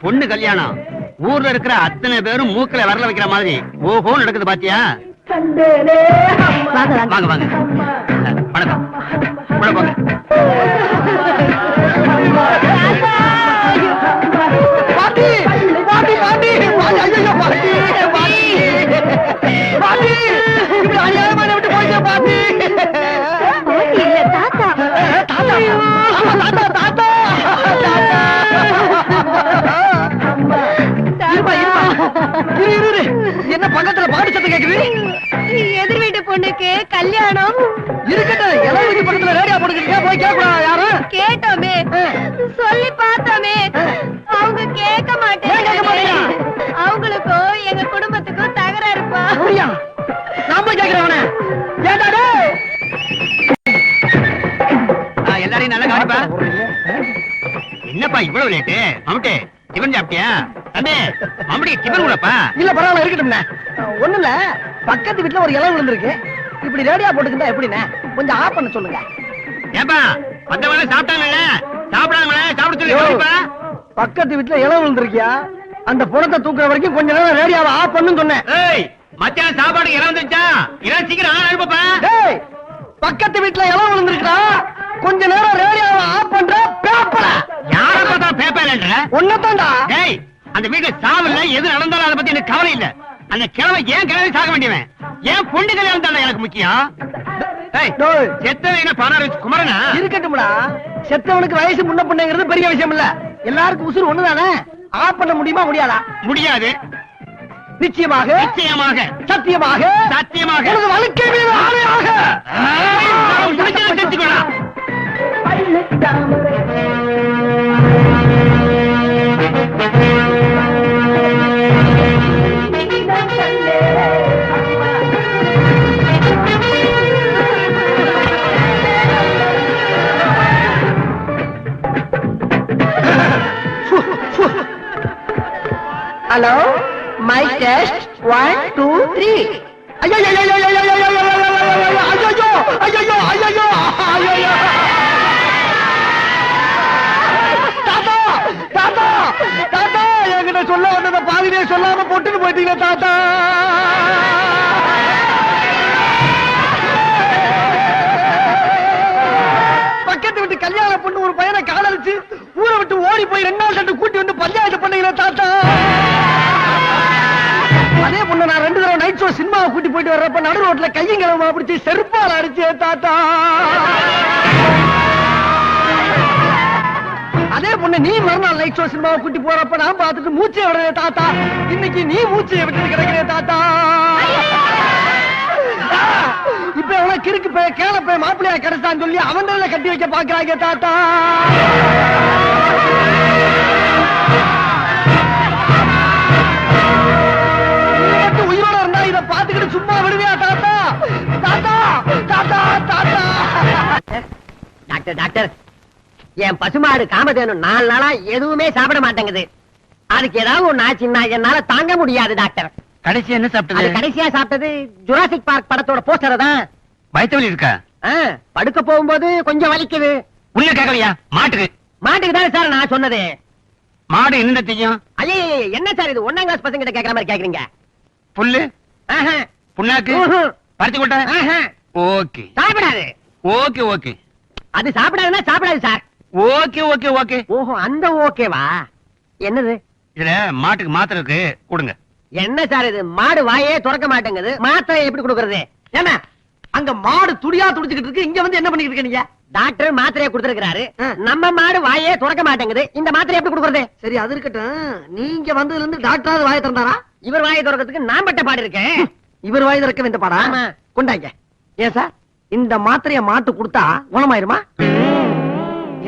என் பொண்ணு கல்யாணம் ஊர்ல இருக்கிற அத்தனை பேரும் மூக்கல வரல வைக்கிற மாதிரி ஓஹோ நடக்குது பாத்தியா? வாங்க வாங்க வணக்கம். உள்ள போங்க. பாட்டி பாட்டி பாட்டி ஐயோ பாட்டி பாட்டி இப்படி அநியாயமான விட்டு போயிட்டே பாட்டி. தாத்தா தாத்தா தாத்தா தாத்தா என்ன பக்கத்துல பாட்டு சத்தம் கேக்குது? எதிர் வீட்டு பொண்ணுக்கு கல்யாணம் இருக்கட்டும். எல்லாம் வீட்டு பக்கத்துல ரேடியோ போட்டுக்கிட்டே போய் கேட்கலாம். யாரும் கேட்டோமே, சொல்லி பார்த்தோமே, அவங்க கேட்க மாட்டேங்க. அவங்களுக்கும் எங்க குடும்பத்துக்கும் தகராறுப்பா. நான் போய் கேட்கிறேன். எல்லாரையும் நல்லா கவனிப்பா. என்னப்பா இவ்வளவு லேட்டு? மம்முட்டி டிபன் சாப்பிட்டியா? தம்பி மம்முட்டி டிபன் கூடப்பா. இல்ல பரவாயில்ல இருக்கட்டும்ண்ணே. ஒண்ணு இல்ல, பக்கத்து வீட்டுல ஒரு இலை விழுந்திருக்கு. இப்படி ரேடியா போட்டுக்கிட்டா எப்படிண்ணே? கொஞ்சம் ஆஃப் பண்ண சொல்லுங்க. ஏப்பா மத்தவங்க சாப்பிட்டாங்கல்ல, சாப்பிடாங்களே சாப்பிட சொல்லுப்பா. பக்கத்து வீட்டுல இலை விழுந்திருக்கியா? அந்த புறத்தை தூக்குற வரைக்கும் கொஞ்ச நேரம் ரேடியோவை ஆஃப் பண்ணுன்னு சொன்னேன். ஏய் மச்சான் சாப்பாடு இலை வந்துச்சா? இலை சீக்கிரம் அனுப்புப்பா. ஏய் பக்கத்து வீட்டுல இலை விழுந்திருக்கா? கொஞ்ச நேரம் ரேடியோவை ஆஃப் பண்ற பேப்பர. யார பார்த்தா பேப்பர்ன்ற? ஒன்னதான்டா. டேய் அந்த வீட்டுல சாவல்ல எது நடந்தாலும் அத பத்தி எனக்கு கவலை இல்ல. அந்த கிழமை ஏன் கிழமை சாக வேண்டியவன்? ஏன் பொண்ணு கல்யாணம் தானே எனக்கு முக்கியம். ஏய் செத்தவன் என்ன பானார் வச்சு குமரனா? இருக்கட்டும்டா. செத்தவனுக்கு வயசு முன்ன பொண்ணுங்கிறது பெரிய விஷயம் இல்ல. எல்லாருக்கும் உசுறு ஒண்ணுதானே. ஆஃப் பண்ண முடியுமா? முடியாதா? முடியாது. நிச்சயமாக நிச்சயமாக சத்தியமாக சத்தியமாக எனது வாழ்க்கை மீது ஆணையாக தெரிஞ்சுக்கொள்ளா. Hello my test 1 2 3. ஐயோ ஐயோ ஐயோ ஐயோ ஐயோ ஐயோ ஐயோ ஐயோ தாத்தா தாத்தா தாத்தா என்கிட்ட சொல்ல வந்தத பாதிலே சொல்லாம போட்டுட்டு போயிட்டீங்க தாத்தா. பக்கத்து விட்டு கல்யாண பொண்ணு ஒரு பையனை காதலிச்சு ஊரை விட்டு ஓடி போய் 2 நாள் கண்டு கூட்டி வந்து பஞ்சாயத்து பண்ணீங்களே தாத்தா. அதே பொண்ணு நான் 2 தடவை நைட் ஷோ சினிமாவை கூட்டி போயிட்டு வர்றப்ப நடு ரோட்ல கையும் கிளம்ப பிடிச்சி செருப்பால் அடிச்சே தாத்தா. அதே பொண்ணு நீ மறுநாள் நைட் ஷோ சினிமாவை கூட்டி போறப்ப நான் பார்த்துட்டு மூச்சை விடுறே தாத்தா. இன்னைக்கு நீ மூச்சையை விட்டு கிடைக்கிறே தாத்தா. இப்ப எவ்வளவு கிறுக்கு போய் கேள போய் மாப்பிள்ளையா கிடைச்சான்னு சொல்லி அவன் கட்டி வைக்க பாக்குறாங்க தாத்தா. உயிரோட இருந்தா இதை பாத்துக்கிட்டு சும்மா விடுவியா தாத்தா? தாத்தா தாத்தா தாத்தா. டாக்டர் டாக்டர், என் பசுமாடு காமதேனு 4 நாளா எதுவுமே சாப்பிட மாட்டேங்குது. அதுக்கு ஏதாவது ஒண்ணு ஆச்சுன்னா என்னால தாங்க முடியாது டாக்டர். கடைசியா என்ன சாப்பிட்டது? கடைசியா சாப்பிட்டது ஜுராசிக் பார்க் படத்தோட போஸ்டர் தான். வயிற்று இருக்கா? படுக்க போகும்போது கொஞ்சம் வலிக்குது. உள்ள கேட்கலையா? மாட்டுக்கு மாட்டுக்கு தானே சார் நான் சொன்னது. மாடு என்ன தெரியும்? ஐயே என்ன சார் இது 1ஆம் கிளாஸ் பசங்க கிட்ட கேக்குற மாதிரி கேக்குறீங்க? புல்லு புண்ணாக்கு பறிச்சு கொட்ட. ஓகே சாப்பிடாது. ஓகே ஓகே அது சாப்பிடாதுன்னா சாப்பிடாது சார். Okay okay okay. ஓஹோ அந்த ஓகேவா? என்னது இதுல மாட்டுக்கு மாத்திரை இருக்கு, கொடுங்க. என்ன சார் இது? மாடு வாயே திறக்க மாட்டேங்குது, மாத்திரை எப்படி கொடுக்கறது? என்ன அங்க மாடு துடியா துடிச்சுக்கிட்டு இருக்கு, இங்க வந்து என்ன பண்ணிட்டு இருக்கீங்க? டாக்டர் மாத்திரையை கொடுத்திருக்கிறாரு. நம்ம மாடு வாயே திறக்க மாட்டேங்குது, இந்த மாத்திரை எப்படி கொடுக்கறது? சரி அது இருக்கட்டும். நீங்க வந்ததுல இருந்து டாக்டர் வாயை திறந்தாரா? இவர் வாயை திறக்கிறதுக்கு நான் பட்ட பாடு இருக்கேன். இவர் வாய் திறக்க வேண்டிய பாடா? கொண்டாங்க. ஏன் சார் இந்த மாத்திரைய மாட்டு கொடுத்தா குணமாயிருமா?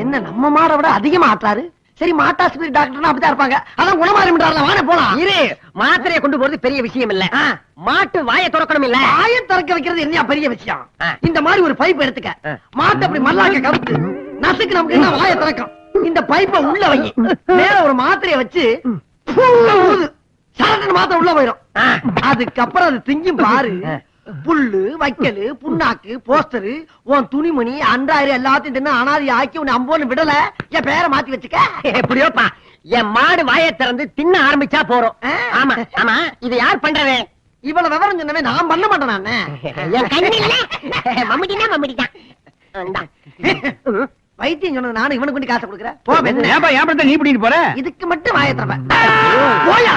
என்ன நம்ம மாடை விட அதிகமா ஆட்டாரு? சரி மாட்டாஸ்பத்திரி டாக்டர் அப்படிதான் இருப்பாங்க, அதான் குணமாயிரும்ன்றார்ல. வாங்க போலாம். இரு, மாத்திரையை கொண்டு போறது பெரிய விஷயம் இல்ல, மாட்டு வாயை திறக்கணும். இல்ல வாயை திறக்க வைக்கிறது என்ன பெரிய விஷயம்? இந்த மாதிரி ஒரு பைப் எடுத்துக்க, மாட்டு அப்படி மல்லாக்க கவுத்து நசுக்கு நமக்கு என்ன வாயை திறக்கும். இந்த பைப்பை உள்ள வை, மேல ஒரு மாத்திரையை வச்சு சரட்டு மாத்திரை உள்ள போயிடும். அதுக்கப்புறம் அது திங்கும் பாரு. புல்லு வைக்கலு புண்ணாக்கு போஸ்டரு உன் துணிமணி அன்றாயிரம் எல்லாத்தையும் தின்னு அனாதி ஆக்கி உன்னை அம்போன்னு விடல. என் பேரை மாத்தி வச்சுக்க. எப்படியோப்பா என் மாடு வாயை திறந்து தின்ன ஆரம்பிச்சா போறோம். ஆமா ஆமா, இது யார் பண்றது? இவ்வளவு விவரம் சொன்னவே நான் பண்ண மாட்டேன் நானு. என் கண்ணில மம்முட்டினா மம்முட்டிதான். வைத்தியம் சொன்னது நானும் இவனுக்கு கொண்டு காசை கொடுக்குறேன். போ ஏன்பா ஏன் படத்தை நீ பிடிக்கிட்டு போற? இதுக்கு மட்டும் வாயை திறப்பேன். போயா.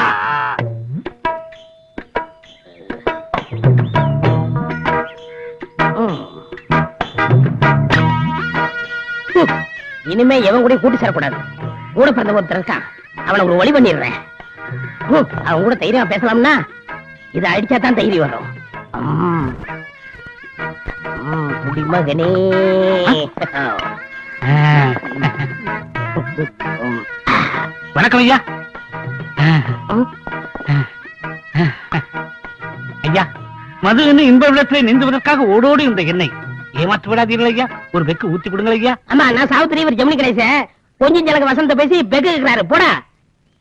இனிமே எவன் கூட கூட்டி சேரக்கூடாது. கூட பிறந்த ஒருத்தர் இருக்கான், அவனை ஒரு வழி பண்ணிடுறேன். அவன் கூட தைரியமா பேசலாம்னா இதை அடிச்சா தான் தைரியம் வரும். குடிமகனே. வணக்கம் ஐயா. ஐயா, மது இன்ப விளத்திலே நின்றுவதற்காக ஓடோடி இந்த எண்ணெய் ஏமாற்று விடாதீர்கள் ஐயா. ஒரு பெக்கு ஊத்தி கொடுங்க ஐயா. ஆமா, நான் சாவித்திரி, இவர் ஜெமினி கணேச. கொஞ்சம் எனக்கு வசந்த பேசி பெக்கு இருக்கிறாரு. போடா.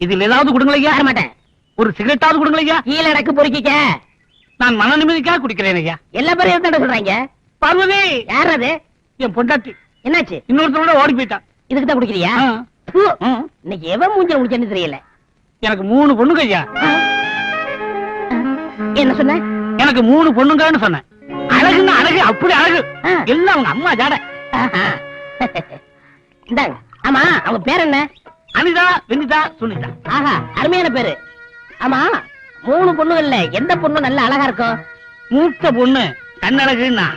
இதில் ஏதாவது கொடுங்க ஐயா. தர மாட்டேன். ஒரு சிகரெட்டாவது கொடுங்க ஐயா. கீழே அடக்கு பொறுக்கிக்க. நான் மன நிம்மதிக்காக குடிக்கிறேன் ஐயா. எல்லா பேரும் என்ன சொல்றாங்க? பார்வதி. யார் அது? என் பொண்டாட்டி. என்னாச்சு? இன்னொருத்தரோட ஓடி போயிட்டான். இதுக்கு தான் குடிக்கிறியா? இன்னைக்கு எவன் மூஞ்சல் முடிச்சேன்னு தெரியல. எனக்கு 3 பொண்ணுங்க ஐயா. என்ன சொன்ன? எனக்கு 3 பொண்ணுங்கன்னு சொன்னேன். அழகுன்னா அழகு, அப்படி அழகு. எல்லாம் அவங்க அம்மா ஜாட. இந்தாங்க. ஆமா, அவங்க பேர் என்ன? அனிதா, வெனிதா, சுனிதா. ஆஹா, அருமையான பேரு. ஆமா, 3 பொண்ணுகள்ல எந்த பொண்ணு நல்ல அழகா இருக்கும்? மூத்த பொண்ணு கண்ணழகுன்னா,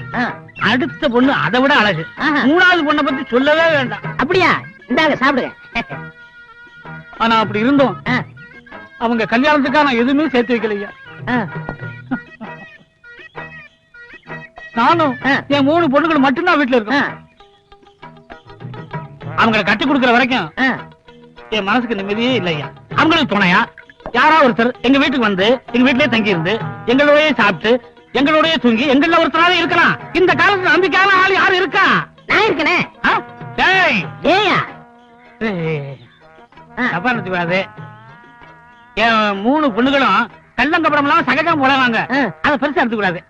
அடுத்த பொண்ணு அதை விட அழகு. 3வது பொண்ணை பத்தி சொல்லவே வேண்டாம். அப்படியா? இந்தாங்க சாப்பிடுங்க. ஆனா அப்படி இருந்தோம் அவங்க கல்யாணத்துக்காக நான் எதுவுமே சேர்த்து வைக்கலையா. நானும் என் 3 பொண்ணுகள் மட்டும்தான் வீட்டுல இருக்கேன். அவங்களை கட்டி கொடுக்கிற வரைக்கும் என் மனசுக்கு நிம்மதியே இல்லையா. அவங்களுக்கு துணையா யாரா ஒருத்தர் எங்க வீட்டுக்கு வந்து எங்க வீட்லயே தங்கி இருந்து எங்களோடய சாப்பிட்டு எங்களோடய தூங்கி எங்கள ஒருத்தராவே இருக்கலாம். இந்த காலத்துல நம்பிக்கையான ஆள் யாரு இருக்கா? நான் இருக்கனே. தப்பா நினைச்சுக்காது. என் 3 பொண்ணுகளும் கள்ளங்கப்படம் எல்லாம் சகஜம் போடுவாங்க. அதை பெருசா எடுத்துக்கூடாது.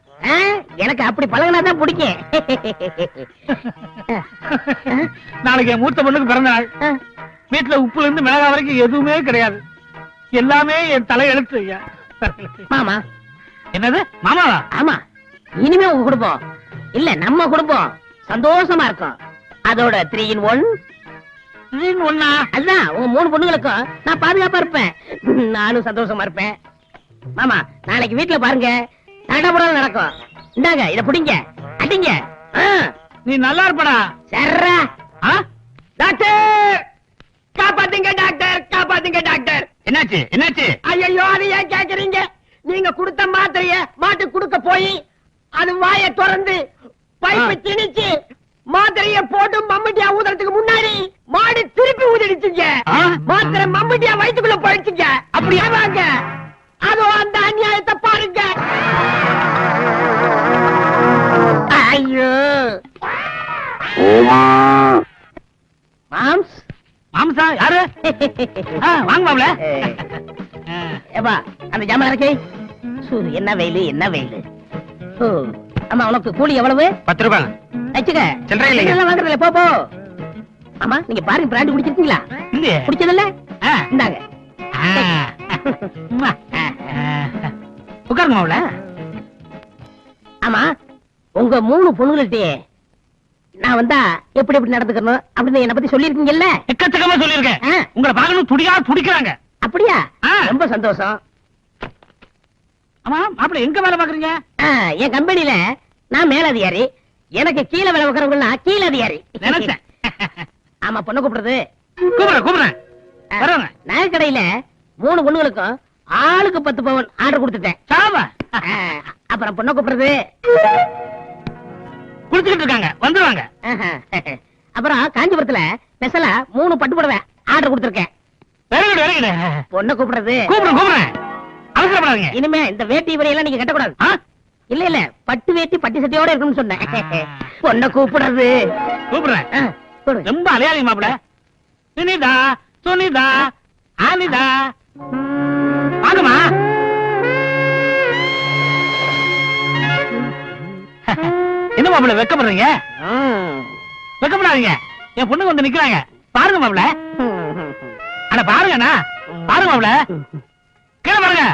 எனக்கு அப்படி பழகினாதான் பிடிக்கும். நாளைக்கு என் மூத்த பொண்ணுக்கு பிறந்த நாள். வீட்டுல உப்புல இருந்து மிளகா வரைக்கும் எதுவுமே கிடையாது. எல்லாமே என் தலை எழுத்து. மாமா. என்னது மாமாவா? ஆமா, இனிமே உங்க குடும்பம் இல்ல நம்ம குடும்பம் சந்தோஷமா இருக்கும். அதோட 3 in 1. அதுதான் உங்க 3 பொண்ணுங்களுக்கும் நான் பாதுகாப்பா இருப்பேன். நானும் சந்தோஷமா இருப்பேன். மாமா, நாளைக்கு வீட்டுல பாருங்க தடபுடல் நடக்கும். இந்தாங்க, இத புடிங்க, அடிங்க. நீ நல்லா இருப்படா. சர்ரா. டாக்டர் காப்பாத்துங்க, டாக்டர் காப்பாத்துங்க டாக்டர். என்னாச்சு என்னாச்சு? ஐயோ, அது ஏன் கேக்குறீங்க? நீங்க கொடுத்த மாத்திரைய மாட்டு குடுக்க போய் அது வாயை திறந்து பைப்பை திணிச்சு மாத்திரைய போட்டு மம்முட்டியா ஊதுறதுக்கு முன்னாடி மாடு திருப்பி ஊதிடுச்சுங்க. மாத்திரை மம்முட்டியா வயிற்றுக்குள்ள போயிடுச்சுங்க. அப்படியே வாங்க, அதோ அந்த அநியாயத்தை பாருங்க. ஐயோ மாம்ஸ். மாம்சா யாரு? வாங்க மாப்ள. ஏப்பா, அந்த ஜாமான் இருக்கே. சூரு, என்ன வெயிலு என்ன வெயிலு. ஆமா, உனக்கு கூலி எவ்வளவு? 10 ரூபாய். வச்சுக்க. சில்லறை இல்லைங்க. எல்லாம் வாங்குறதுல போ போ. ஆமா, நீங்க பாருங்க, பிராண்ட் குடிச்சிருக்கீங்களா? இல்லையே. குடிச்சதில்ல? இந்தாங்க. உட்காருங்க மாப்ள. ஆமா, உங்க 3 பொண்ணுகள்கிட்ட நான் வந்தா எப்படி எப்படி நடந்துக்கணும் அப்படின்னு என்ன பத்தி சொல்லிருக்கீங்கல்ல? எக்கச்சக்கமா சொல்லிருக்கேன். உங்களை பார்க்கணும் துடியா துடிக்கிறாங்க. அப்படியா? ரொம்ப சந்தோஷம். ஆமா மாப்பிள்ள, எங்க வேலை பாக்குறீங்க? என் கம்பெனில நான் மேலதிகாரி, எனக்கு கீழே வேலை பார்க்கறவங்க கீழ அதிகாரி. நினைச்சேன். ஆமா, பொண்ணு கூப்பிடுறது. கூப்பிடுறேன். நகைக்கடையில 3 பொண்ணுகளுக்கும் ஆளுக்கு 10 பவுன் ஆர்டர் கொடுத்துட்டேன். அப்புறம் பொண்ணு கூப்பிடுறது குடுத்துக்கிட்டு இருக்காங்க, வந்துருவாங்க. அப்புறம் காஞ்சிபுரத்துல ஸ்பெஷலா 3 பட்டு புடவை ஆர்டர் கொடுத்திருக்கேன். பொண்ணு கூப்பிடுறது. கூப்பிடுறேன். அவசரப்படாதீங்க. இனிமே இந்த வேட்டி வரையெல்லாம் நீங்க கட்டக்கூடாது. இல்ல இல்ல, பட்டு வேட்டி பட்டி சட்டையோட இருக்குன்னு சொன்னேன். பொண்ணை கூப்பிடுறது. கூப்பிடுறேன். ரொம்ப அலையாதீங்க மாப்பிள்ள. சுனிதா சுனிதா ஆனிதா வாங்கம்மா. என்ன மாப்பிள்ள வெக்கப்படுறீங்க? வெக்கப்படாதீங்க. என் பொண்ணுக்கு வந்து நிக்கிறாங்க பாருங்க மாப்பிள்ள. அட பாருங்கண்ணா, பாருங்க அவள கீழே பாருங்க.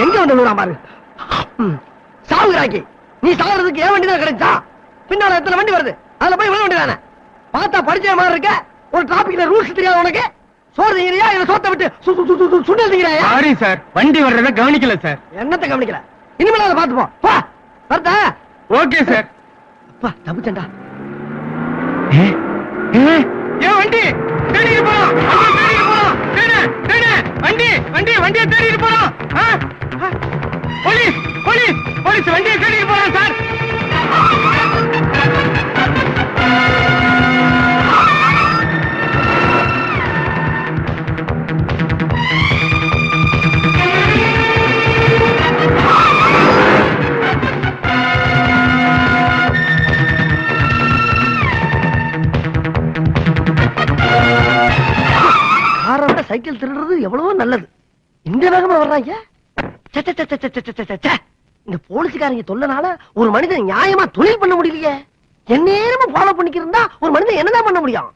எங்க வந்து பாரு சாவுகிறாக்கி, நீ சாகுறதுக்கு ஏன் வண்டிதான் கிடைச்சா? பின்னால எத்தனை வண்டி வருது, அதுல போய் விழ வேண்டியதானே? பார்த்தா படிச்ச மாதிரி இருக்க, ஒரு டிராபிக்ல ரூல்ஸ் தெரியாது உனக்கு? சோறு திங்கிறியா இல்ல சோத்த விட்டு சுண்டல் திங்கிறாயா? சாரி சார், வண்டி வர்றத கவனிக்கல சார். என்னத்தை கவனிக்கல? இனிமேல அதை பார்த்துப்போம். போ வரதா? Okay sir. அப்பா தப்பிச்சண்டா. ஏன் வண்டி தேடிட்டு போறோம், வண்டியை தேடிட்டு போறோம். போலீஸ் போலீஸ் போலீஸ் வண்டியை தேடிட்டு போறோம் சார். சைக்கிள் திருடுறது எவ்வளவோ நல்லது. இந்த வேகமா வர்றாங்க. இந்த போலீஸ்காரங்க தொல்லனால ஒரு மனிதன் நியாயமா தொழில் பண்ண முடியலையே. எந்நேரமும் ஃபாலோ பண்ணிக்கிருந்தா ஒரு மனிதன் என்னதான் பண்ண முடியும்?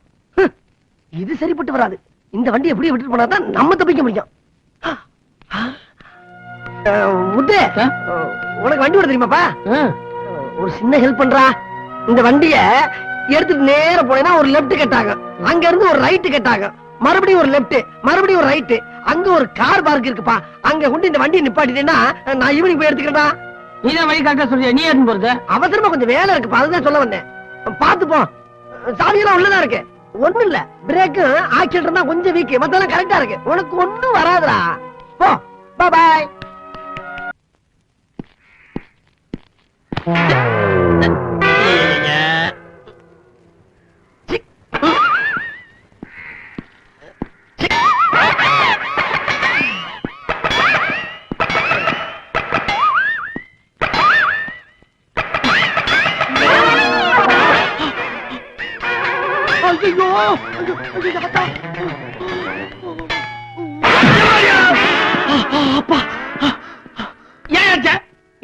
இது சரிப்பட்டு வராது. இந்த வண்டி எப்படி விட்டு போனாதான் நம்ம தப்பிக்க முடியும். முத்து, உனக்கு வண்டி ஓட தெரியுமாப்பா? ஒரு சின்ன ஹெல்ப் பண்றா. இந்த வண்டிய எடுத்துட்டு நேர போனேன்னா ஒரு லெப்ட் கட்டாங்க, அங்க இருந்து ஒரு ரைட் கட்டாங்க, மறுபடியும் ஒரு லெப்ட், மறுபடியும் ஒரு ரைட். அங்க ஒரு கார் பார்க் இருக்குப்பா, அங்க கொண்டு இந்த வண்டியை நிப்பாட்டிட்டேன்னா நான் ஈவினிங் போய் எடுத்துக்கிறேன்டா. நீதான் வழி காட்ட சொல்றியா? நீ ஏன் போறது? அவசரமா கொஞ்சம் வேலை இருக்குப்பா, அதுதான் சொல்ல வந்தேன். பாத்துப்போம், சாவியெல்லாம் உள்ளதா இருக்கு. ஒண்ணும் இல்ல, பிரேக்கு ஆக்சிடென்ட் தான் கொஞ்சம் வீக், மத்தெல்லாம் கரெக்டா இருக்கு. உனக்கு ஒண்ணும் வராதுடா. போ, பாய்.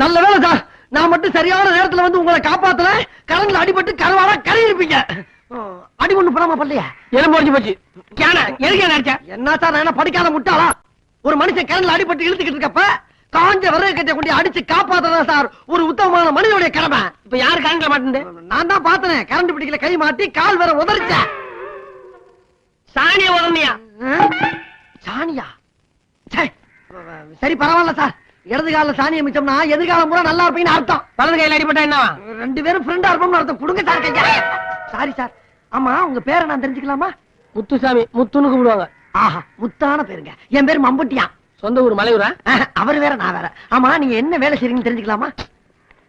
நல்ல வேலை சார், நான் மட்டும் சரியான நேரத்துல வந்து உங்களை காப்பாத்தல. கரண்ட்ல அடிபட்டு கருவாடா கரை இருப்பீங்க. அடி ஒண்ணு போடாம பண்ணலையா? எலும்பு உடைஞ்சு போச்சு. என்ன சார், நான் என்ன படிக்காத முட்டாளா? ஒரு மனுஷன் கரண்ட்ல அடிபட்டு இழுத்துக்கிட்டு இருக்கப்ப காஞ்ச விறகு கட்டை கொண்டு அடிச்சு காப்பாத்ததான் சார் ஒரு உத்தமமான மனிதனுடைய கடமை. இப்ப யாரு கரண்ட்ல மாட்டேன்? நான் தான் பார்த்தேன், கரண்ட் பிடிக்கல கை மாட்டி கால் வேற உதறிச்ச. சாணிய உடனியா? சாணியா? சரி பரவாயில்ல சார், இடது கால சாணியை மிச்சம்னா எதிர்காலம் பூரா நல்லா இருப்பீங்கன்னு அர்த்தம். வலது கையில அடிபட்டா என்ன? ரெண்டு பேரும் ஃப்ரெண்டா இருப்போம்னு அர்த்தம். கொடுங்க சார் கையா. Sorry sir. ஆமா, உங்க பேரை நான் தெரிஞ்சுக்கலாமா? முத்துசாமி, முத்துன்னு கூப்பிடுவாங்க. ஆஹா, முத்தான பேருங்க. என் பேரு மம்புட்டியா. சொந்த ஊர் மலையூரா? அவர் வேற நான் வேற. ஆமா, நீங்க என்ன வேலை செய்றீங்கன்னு தெரிஞ்சுக்கலாமா?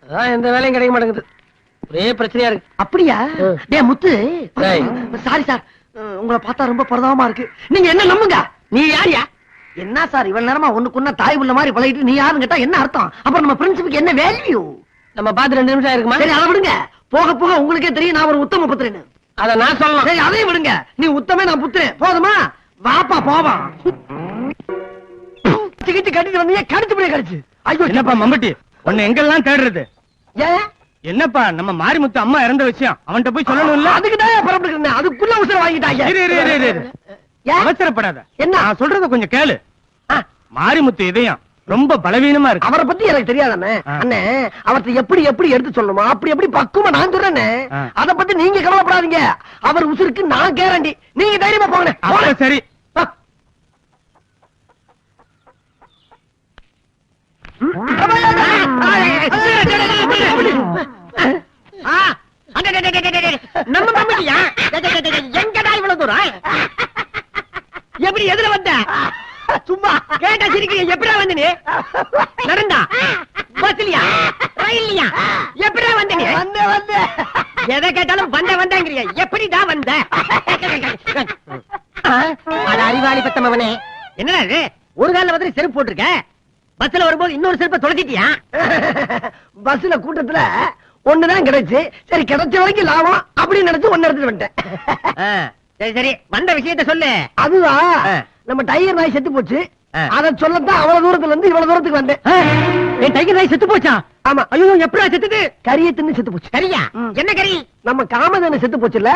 அதான் எந்த வேலையும் கிடைக்க மாட்டேங்குது, ஒரே பிரச்சனையா இருக்கு. அப்படியா? டேய் முத்து, சாரி சார், உங்களை பார்த்தா ரொம்ப பரதாபமா இருக்கு. நீங்க என்ன நம்புங்க. நீ யாரியா? என்ன சார் இவ்வளவு நேரமா ஒண்ணுக்குன்னா தாய் உள்ள மாதிரி பழகிட்டு நீ யாருன்னு கேட்டா என்ன அர்த்தம்? அப்புறம் நம்ம பிரின்சிபுக்கு என்ன வேல்யூ? நம்ம பார்த்து 2 நிமிஷம் இருக்குமா? சரி அதை விடுங்க, போக போக உங்களுக்கே தெரியும் நான் ஒரு உத்தம புத்திரன்னு. அத நான் சொல்லலாம். சரி அதையும் விடுங்க, நீ உத்தமே நான் புத்திரன். போதுமா? வாப்பா போவான். டிக்கெட் கட்டிட்டு வந்தீங்க, கடிச்சு போய் கடிச்சு. ஐயோ என்னப்பா மம்பட்டி, உன்னை எங்கெல்லாம் தேடுறது? ஏன் என்னப்பா, நம்ம மாரிமுத்து அம்மா இறந்த விஷயம் அவன்கிட்ட போய் சொல்லணும்ல? அதுக்குதான் பரப்பிட்டு அதுக்குள்ள உசுர வாங்கிட்டாங்க. அவசரப்படாத, என்ன நான் சொல்றத கொஞ்சம் கேளு. மாரிமுத்து இதயம் ரொம்ப பலவீனமா இருக்கு. அவரை பத்தி எனக்கு தெரியாதானே அண்ணே. அவர்த்தை எப்படி எப்படி எடுத்து சொல்லணுமா அப்படி எப்படி பக்குவமா நான் சொல்றேன்னு. அத பத்தி நீங்க கவலைப்படாதீங்க, அவர் உசுருக்கு நான் கேரண்டி. நீங்க தைரியமா போங்க. சரி. நம்ம மம்மிட்டியா? எங்கடா இவ்வளவு தூரம்? எப்படி எதுல வந்த? சும்மா கேட்டா சிரிக்கிறீங்க. எப்படா வந்து நீ? நடந்தா? பஸ்லியா? ரயில்லையா? எப்படா வந்து நீ? வந்த எதை கேட்டாலும் வந்தாங்கிறீங்க. எப்படிடா வந்த? அட அறிவாளி பத்தமவனே, என்னடா இது ஒரு கால வந்து செருப்பு போட்டிருக்க? பஸ்ல வரும்போது இன்னொரு செருப்பை தொலைச்சிட்டியா? பஸ்ல கூட்டத்துல ஒண்ணுதான் கிடைச்சு, சரி கிடைச்ச வரைக்கும் லாபம் அப்படின்னு நினைச்சு ஒன்னு எடுத்துட்டு வந்துட்டேன். சரி சரி, வந்த விஷயத்த சொல்லு. அதுதான் நம்ம டைகர் நாய் செத்து போச்சு. அத சொல்லத்தான் அவ்வளவு தூரத்துல இருந்து இவ்வளவு தூரத்துக்கு வந்தேன். என் டைகர் நாய் செத்து போச்சா? ஆமா. ஐயோ, எப்படா செத்துது? கறியை தின்னு செத்து போச்சு. கறியா? என்ன கறி? நம்ம காமதேனு செத்து போச்சுல்ல,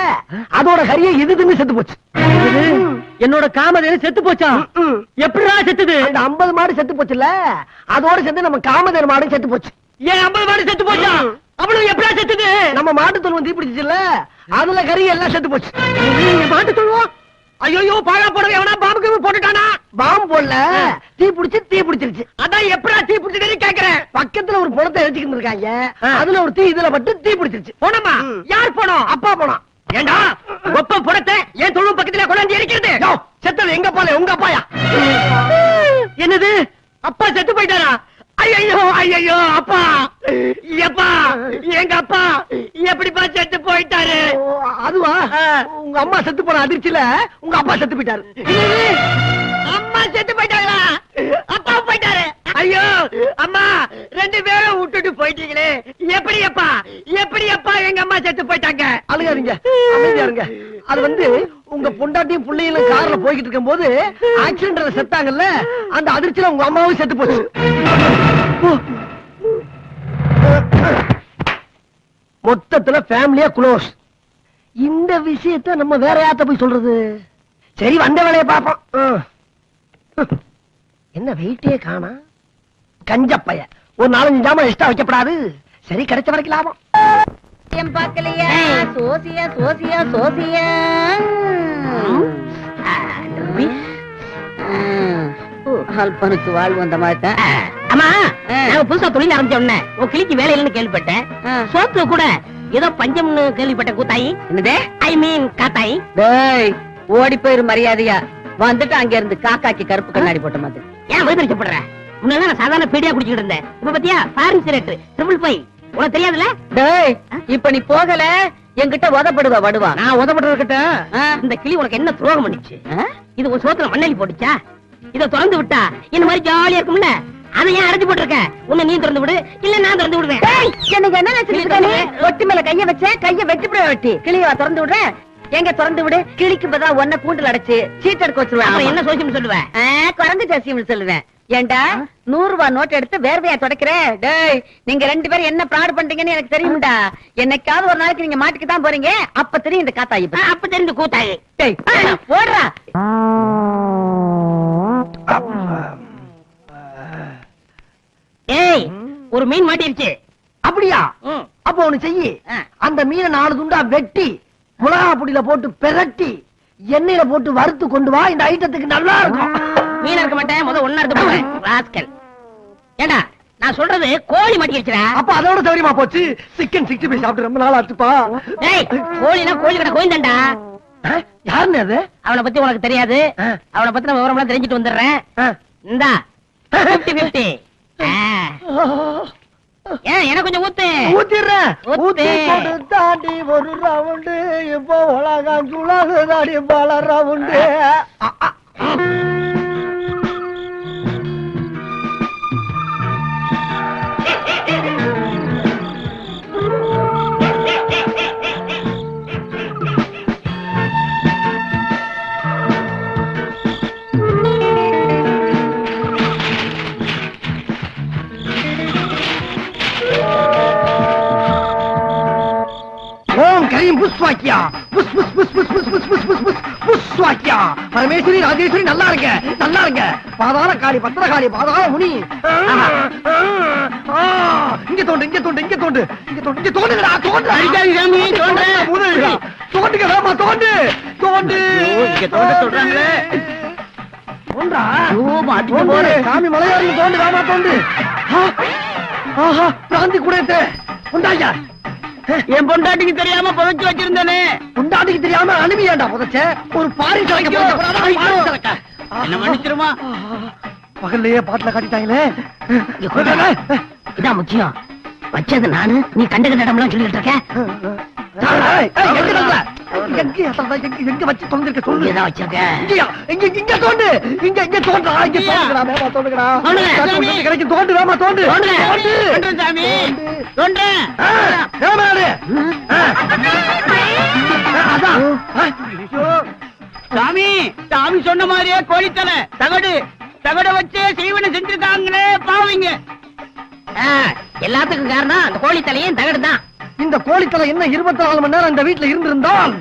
அதோட கறியை இது தின்னு செத்து போச்சு. என்னோட காமதேனு செத்து போச்சா? எப்படா செத்துது? அந்த 50 மாடு செத்து போச்சுல்ல, அதோட சேர்ந்து நம்ம காமதேனு மாடு செத்து போச்சு. ஏன் 50 மாடு செத்து போச்சா? அவ்வளவு எப்படா செத்துது? நம்ம மாட்டு தொழுவம் தீப்பிடிச்சுல, அதுல கறி எல்லாம் செத்து போச்சு. மாட்டு தொழுவம்? ஐயோ, பாழா போடவே எவனா பாம்புக்கு போட்டுட்டானா? பாம்பு போடல, தீ பிடிச்சிருச்சு. அதான் எப்படா தீ பிடிச்சிட்டு கேக்குறேன். பக்கத்துல ஒரு பணத்தை எரிச்சுக்கிட்டு இருக்காங்க, அதுல ஒரு தீ இதுல பட்டு தீ பிடிச்சிருச்சு. போனமா? யார் போனோம்? அப்பா போனோம். ஏண்டா ஒப்ப பணத்தை என் தொழுவம் பக்கத்துல கொண்டாந்து எரிக்கிறது? செத்தது எங்க அப்பால, உங்க அப்பாயா? என்னது, அப்பா செத்து போயிட்டாரா? ஐயோ ஐயோ, அப்பா எப்பா, எங்க அப்பா எப்படிப்பா செத்து போயிட்டாரு? அதுவா, உங்க அம்மா செத்து போன அதிர்ச்சியில உங்க அப்பா செத்து போயிட்டாரு. அம்மா செத்து போயிட்டாங்களா? அப்பா போயிட்டாரு. ஐயோ அம்மா, 2 பேரும் விட்டுட்டு போயிட்டீங்களே, எப்படி அப்பா, எப்படி அப்பா எங்க அம்மா செத்து போயிட்டாங்க? அழுகாதீங்க, அமைதியா இருங்க. அது வந்து உங்க பொண்டாட்டியும் பிள்ளைகளும் கார்ல போய்கிட்டு இருக்கும் போது ஆக்சிடென்ட்ல செத்தாங்கல்ல, அந்த அதிர்ச்சியில உங்க அம்மாவும் செத்து போச்சு. மொத்தத்துல ஃபேமிலியா க்ளோஸ். இந்த விஷயத்தை நம்ம வேற யார்ட்ட போய் சொல்றது? சரி, வந்த வேலையை பாப்போம். என்ன வெயிட்டே காணா? கஞ்சப்பைய ஒரு 4-5 ஜாமான் எக்ஸ்ட்ரா வைக்கப்படாது. சரி, கிடைச்ச வரைக்கும் லாபம். பாக்கலையா? சோசியா சோசியா சோசியா. அல்பனுக்கு வாழ்வு வந்த மாதிரி தான். அம்மா, நாங்க புதுசா தொழில் ஆரம்பிச்ச உடனே உன் கிளிக்கு வேலை இல்லைன்னு கேள்விப்பட்டேன். சோத்துல கூட ஏதோ பஞ்சம்னு கேள்விப்பட்டேன். கூத்தாயி என்னது? ஐ மீன் காத்தாயி. டேய், ஓடி போயிரு மரியாதையா. வந்துட்டு அங்க இருந்து காக்காக்கு கருப்பு கண்ணாடி போட்ட மாதிரி. ஏன் வைத்தறிச்சப்படுற? முன்னால நான் சாதாரண பீடியா குடிச்சிட்டு இருந்தேன். இப்ப பாத்தியா, ஃபாரின் சிகரெட், 555. உனக்கு தெரியாதுல? டேய், இப்ப நீ போகல என்கிட்ட உதப்படுவா வடுவா. நான் உதப்படுறதுக்கிட்ட இந்த கிளி உனக்கு என்ன துரோகம் பண்ணிச்சு? இது ஒரு சோத்துல மண்ணெலி போட்டுச்சா? இத திறந்து விட்டா இந்த மாதிரி ஜாலியா இருக்கும்ல, அதை ஏன் அடைச்சு போட்டிருக்க? உன்னை நீ திறந்து விடு, இல்ல நான் திறந்து விடுவேன். எனக்கு என்ன நினைச்சிருக்க? ஒட்டி மேல கைய வச்ச, கைய வெட்டி போட வெட்டி கிளியவா திறந்து விடுறேன்? எங்க திறந்து விடு. கிளிக்கு பதிலா ஒன்ன கூண்டுல அடைச்சு சீட் எடுக்க வச்சிருவேன். என்ன சோசியம் சொல்லுவேன்? குரங்கு ஜசியம் சொல்லுவேன். ஏண்டா 100 ரூபாய் நோட் எடுத்து வேர்வையா தொடக்கிற? டேய், நீங்க 2 பேரும் என்ன பிராட் பண்றீங்கன்னு எனக்கு தெரியும்டா. என்னைக்காவது ஒரு நாளைக்கு நீங்க மாட்டுக்கு தான் போறீங்க, அப்ப தெரியும் இந்த காத்தாயி. அப்ப தெரிஞ்சு கூத்தாயி. டேய், போடுறா. ஏய், ஒரு மீன் மாட்டிருச்சு. அப்படியா? அப்ப ஒண்ணு செய்யி, அந்த மீனை 4 துண்டா வெட்டி மிளகா பொடியில போட்டு பெரட்டி எண்ணெயில போட்டு வறுத்து கொண்டு வா. இந்த ஐட்டத்துக்கு நல்லா இருக்கும். மீன் இருக்க மாட்டேன், முதல்ல ஒண்ணா எடுத்து போறேன். ராஸ்கல். ஏண்டா, நான் சொல்றது கோழி மாட்டிருச்சுடா. அப்ப அதோட சௌரியமா போச்சு. சிக்கன் 65 சாப்பிட்டு ரொம்ப நாள் ஆச்சுப்பா. டேய், கோழினா கோழி கடை கோயிந்தாண்டா. யாருன்னு அது? அவனை பத்தி உனக்கு தெரியாது. அவனை பத்தி விவரம் எல்லாம் தெரிஞ்சுட்டு வந்துடுறேன். இந்தா 50-50. ஏன் எனக்கு கொஞ்சம் ஊத்து. ஊத்திடுறேன். ஊத்து. தாண்டி ஒரு ரவுண்டு இப்போ உலகம் சுழகு தாடி பல ரவுண்டு. புஷ்வாக்கியா, புஷ் புஷ் புஷ் புஷ் புஷ் புஷ் புஷ் புஷ் புஷ் புஷ்வாக்கியா. பரமேஸ்வரி ராஜேஸ்வரி நல்லா இருங்க, நல்லா இருங்க. பாதாள காளி, பத்திரகாளி, பாதாள முனி. இங்க தோண்டு, இங்க தோண்டு, இங்க தோண்டு, இங்க தோண்டு, இங்க தோண்டுடா, தோண்டு. தோண்டுங்க வேமா, தோண்டு, தோண்டு. இங்க தோண்டு சொல்றாங்களே. தோண்டா. சாமி மலையாளி தோண்டு, வேமா தோண்டு. ஆஹா, பிராந்தி கூட உண்டாயா. என் பொண்டாட்டிக்கு தெரியாம புதைச்சு வச்சிருந்தேனே. பொண்டாட்டிக்கு தெரியாம அனுப்பியாண்டா புதைச்ச? ஒரு பாரி சரக்க என்ன மன்னிச்சிருமா? பகல்லையே பாட்டுல காட்டிட்டாங்களே. இதான் முக்கியம். வச்சது நானு, நீ கண்ட இடம்லாம் சொல்லிட்டு இருக்க. எங்க வச்சு தொந்திருக்க சொல்லு. இங்கதான் வச்சிருக்கேன். இங்க தோண்டு. இங்க தோண்டா. இங்க தோண்டுடா. வேமா தோண்டுடா. கிடைக்கும் தோண்டு. வேமா தோண்டு. தோண்டு சாமி தோண்டு. வேமா ஆடு. அதான். சாமி சாமி சொன்ன மாதிரியே கோழித்தலை தகடு வச்சு செய்வன செஞ்சிருக்காங்களே பாவீங்க. எல்லாத்துக்கும் காரணம் அந்த கோழி தலையும் தகடு தான். இந்த கோழித்தலை என்ன 24 மணி நேரம் இந்த வீட்டுல இருந்திருந்தால்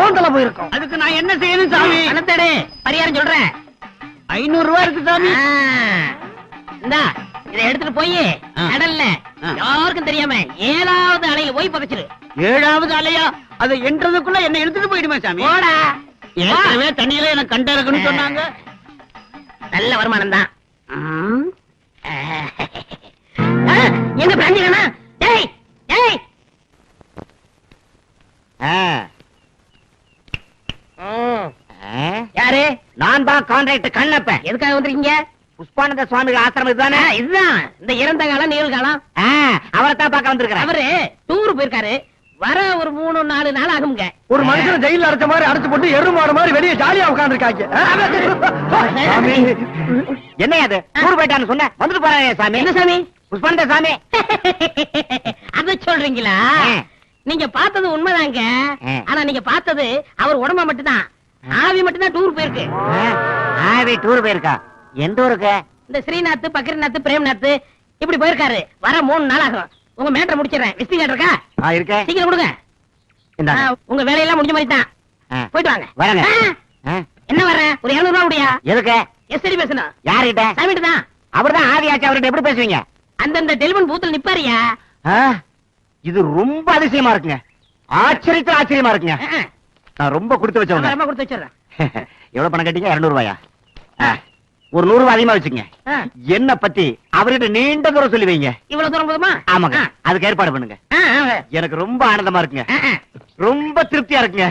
ஓந்தல போயிருக்கும். அதுக்கு நான் என்ன செய்யணும் சாமி? பணத்தேடு பரிகாரம் சொல்றேன். 500 ரூபாய் இருக்கு சாமி. இந்தா இதை எடுத்துட்டு போய் கடல்ல யாருக்கும் தெரியாம 7வது அலைய போய் புதைச்சிரு. 7வது அலையா? அதை என்றதுக்குள்ள என்ன எடுத்துட்டு போயிடுமே சாமி. போடா. ஏற்கனவே தண்ணியில எனக்கு கண்ட இருக்குன்னு சொன்னாங்க. நல்ல வருமானம் தான். எங்க பிராஞ்சினா? டேய் டேய். யாரு? நான் தான் கான்ட்ராக்ட் கண்ணப்ப. எதுக்காக வந்திருக்கீங்க? புஷ்பானந்த சுவாமிகள் ஆசிரமம் இதுதானே? இதுதான் இந்த இறந்த காலம் நிகழ்காலம். அவரை தான் பார்க்க வந்திருக்கிறேன். அவரு டூர் போயிருக்காரு. வர ஒரு 3-4 நாள் ஆகுங்க. ஒரு மனுஷனை ஜெயில அடைச்ச மாதிரி அடைச்சு போட்டு எருமாடு மாதிரி வெளியே ஜாலியா உட்கார்ந்துருக்காங்க. என்ன அது டூர் போயிட்டான்னு சொன்ன வந்துட்டு போறாங்க சாமி. என்ன சாமி? புஷ்பானந்த சாமி. அத சொல்றீங்களா? நீங்க பார்த்தது உண்மைதாங்க. ஆனா நீங்க பார்த்தது அவர் உடம்ப மட்டும்தான். ஆவி மட்டும்தான் டூர் போயிருக்கு. ஆவி டூர் போயிருக்கா? எந்த ஊருக்கு? இந்த ஸ்ரீநாத், பக்ரிநாத், பிரேம்நாத் இப்படி போயிருக்காரு. வர 3 நாள் ஆகும். உங்க மேட்டரை முடிச்சிடறேன். விஸ்டிங் இருக்கா? இருக்கேன். சீக்கிரம் கொடுங்க. உங்க வேலையெல்லாம் முடிஞ்ச மாதிரி தான். போயிட்டு வாங்க. வரங்க. என்ன வர்றேன்? ஒரு 200 ரூபாய் முடியா? எதுக்கு? எஸ்டி பேசணும். யார்கிட்ட? சாமிட்டு தான். அவர்தான் ஆவி ஆச்சு. அவர்கிட்ட எப்படி பேசுவீங்க? அந்தந்த டெலிபோன் பூத்துல நிப்பாரியா? இது ரொம்ப அதிசயமா இருக்குங்க. ஆச்சரியமா இருக்குங்க. நான் ரொம்ப கொடுத்து வச்சவங்க. ரொம்ப கொடுத்து வச்சிடறேன். எவ்வளவு பணம் கட்டிங்க? 200 ரூபாயா? ஒரு 100 ரூபாய் அதிகமா வச்சுங்க. என்ன பத்தி அவர்கிட்ட நீண்ட தூரம் சொல்லி வைங்க. இவ்வளவு தூரம் போதுமா? ஆமாங்க. அதுக்கு ஏற்பாடு பண்ணுங்க. எனக்கு ரொம்ப ஆனந்தமா இருக்குங்க. ரொம்ப திருப்தியா இருக்குங்க.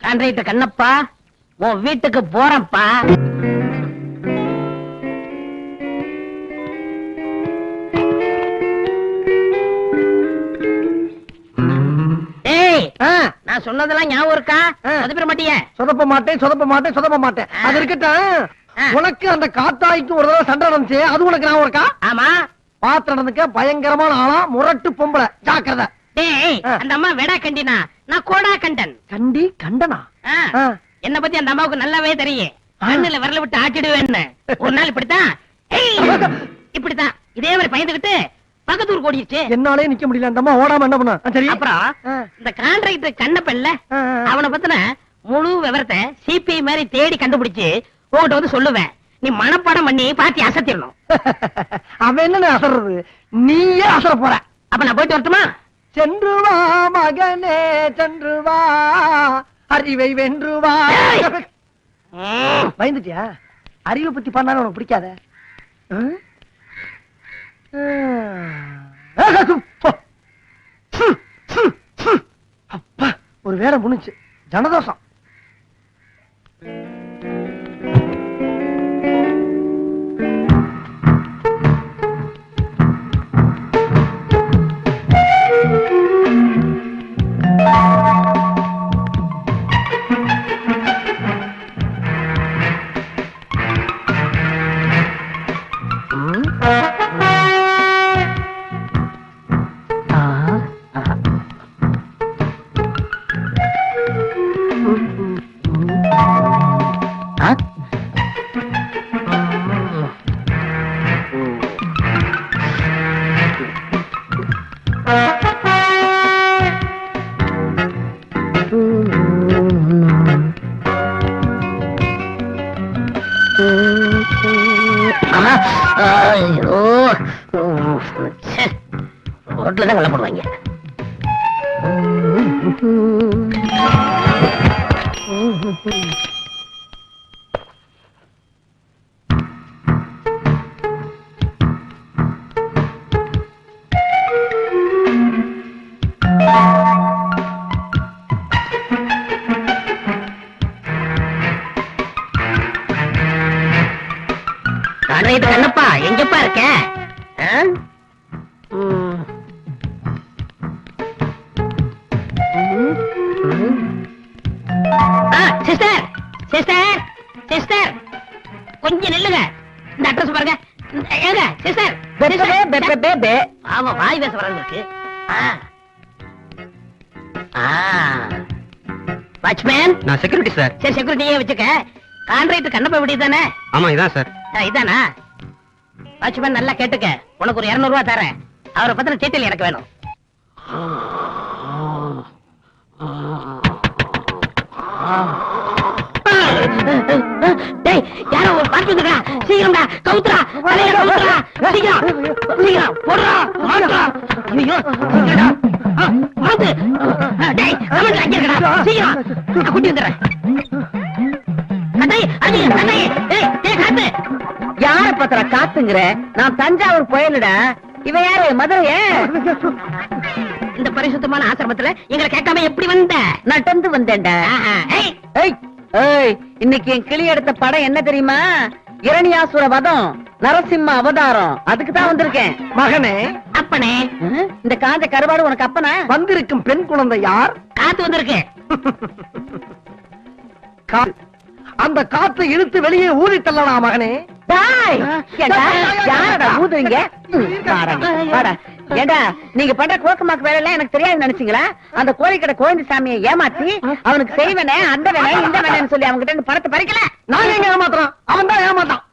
கான்ட்ராக்டர் கண்ணப்பா, உன் வீட்டுக்கு போறேன்ப்பா. நான் சொன்னதெல்லாம் ஞாபகம் இருக்கா? சொதப்பிட மாட்டிய? சொதப்ப மாட்டேன். அது இருக்கட்டும். உனக்கு அந்த காத்தாய்க்கு ஒரு தடவை சண்டை நடந்துச்சு. அது உனக்கு ஞாபகம் இருக்கா? ஆமா. பாத்து நடந்துக்க பயங்கரமான ஆளா, முரட்டு பொம்பளை. ஜாக்கிரதை. டேய், அந்த அம்மா வெடா கண்டினா, நான் கோடா கண்டன். கண்டனா? என்ன பத்தி அந்த அம்மாவுக்கு நல்லாவே தெரியும். கண்ணுல விரல விட்டு ஆட்டிடுவேன்னு. ஒரு நாள் இப்படித்தான் இப்படித்தான் இதே மாதிரி பயந்துகிட்டு பக்கத்தூர் ஓடிடுச்சு. என்னாலே நிக்க முடியல. அந்த அம்மா ஓடாம என்ன பண்ண? சரி. அப்புறம் இந்த கான்ட்ராக்டர் கண்ணப்பல்ல, அவனை பத்தின முழு விவரத்தை சிபிஐ மாதிரி தேடி கண்டுபிடிச்சு உங்ககிட்ட வந்து சொல்லுவேன். நீ மனப்பாடம் பண்ணி பாத்தி அசத்திடணும். அவன் என்ன அசறது? நீயே அசர போற. அப்ப நான் போயிட்டு வரட்டுமா? சென்று வா மகனே, சென்று வா, அறிவை வென்று வா. பயந்துட்டியா? அறிவை பத்தி பண்ணாலும் உனக்கு பிடிக்காத. அப்பா, ஒரு வேலை முடிஞ்சு. ஜனதோஷம். ரோட்ல தான் கலப்படுவாங்க. கண்ணப்பா, எங்கப்பா இருக்க? ஆமா வாய் பேச வரது இருக்கு. வாட்ச்மேன், நான் செக்யூரிட்டி சார். சரி செக்யூரிட்டியே வச்சுக்க. கான்ட்ராக்டர் கண்ணப்ப விடி தானே? ஆமா இதான் சார். இதானா? வாட்ச்மேன் நல்லா கேட்டுக்க, உனக்கு ஒரு 200 ரூபாய் தரேன். அவரை பத்தின டீட்டெயில் எனக்கு வேணும். டேய், யாரோ ஒரு பாட்டு வந்துடா. சீக்கிரம்டா, கவுத்துடா, தலைய கவுத்துடா. சீக்கிரம் சீக்கிரம் போடுடா, மாட்டுடா. ஐயோ, சீக்கிரம்டா. மாத்து. டேய், கமெண்ட்ல அங்க இருக்கடா. சீக்கிரம் நான் கூட்டி வந்துறேன். கதை அடி கதை. டேய், டேய் காத்து. யார பத்திர காத்துங்கிற? நான் தஞ்சாவூர் போயலடா. இவன் யாரு? மதுரைய? இந்த பரிசுத்தமான ஆசிரமத்துல எங்களை கேட்காம எப்படி வந்த? நடந்து வந்தேன்டா. ஏய், ஏய், ஏய், இன்னைக்கு என் கிளி எடுத்த படம் என்ன தெரியுமா? இரணியாசுர வதம், நரசிம்ம அவதாரம். அதுக்கு தான் வந்திருக்கேன். மகனே, அப்பனே, இந்த காஞ்ச கருவாடு உனக்கு அப்பனா? வந்திருக்கும் பெண் குழந்தை யார்? காத்து வந்திருக்கு. அந்த காற்றை இழுத்து வெளியே ஊதி தள்ளலாம் மகனே. டேய், ஏண்டா, யாரடா ஊதுறீங்க? வாடா, வாடா. ஏண்டா, நீங்க பண்ற கோக்கமாக்கு வேலை எல்லாம் எனக்கு தெரியாது நினைச்சீங்களா? அந்த கோழிக்கடை கோவிந்த சாமியை ஏமாத்தி அவனுக்கு செய்வனே அந்த வேலை இந்த வேலைன்னு சொல்லி அவங்க கிட்ட பணத்தை பறிக்கல. நான் எங்க ஏமாத்துறான்? அவன் தான் ஏமாத்தான்.